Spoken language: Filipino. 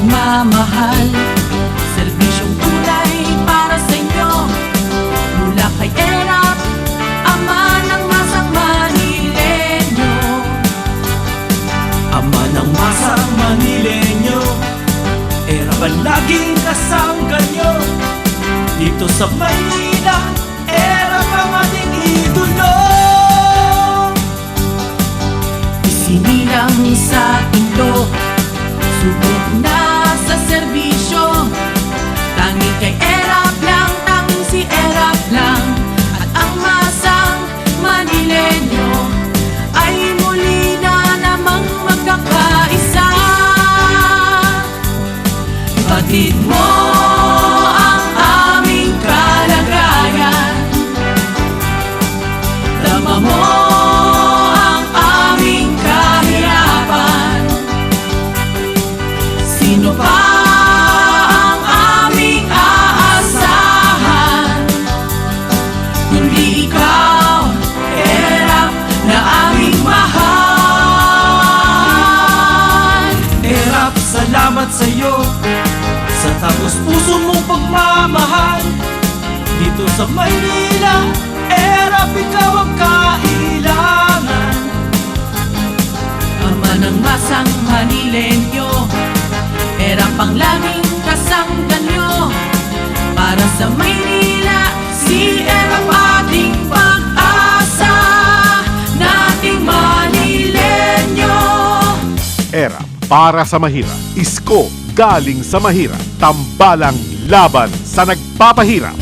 pagmamahal, serbisyong tunay para sa inyo. Mula kay Erap, ama ng masang Manilenyo. Ama ng masang Manilenyo, Erap ang laging kasangga nyo. Dito sa Maynila, Erap ang ating idolo. Isinilang sa tundo, subok na sa serbisyo. Tanging kay Erap lang, tanging si Erap lang. At ang masang Manilenyo ay muli na namang magkakaisa. Batid mo ang aming kalagayan, dama mo ang aming kahirapan. Sino pa ang aming aasahan, kundi ikaw, Erap, na aming mahal. Erap, salamat sa'yo sa taos-puso mong pagmamahal. Dito sa Maynila, Erap, ikaw ang kailangan. Ama ng masang Manilenyo, Erap ang laging kasangga nyo. Para sa Maynila, si Erap ating pag-asa, nating Manilenyo. Erap para sa mahirap. Isko galing sa mahirap. Tambalang laban sa nagpapahirap.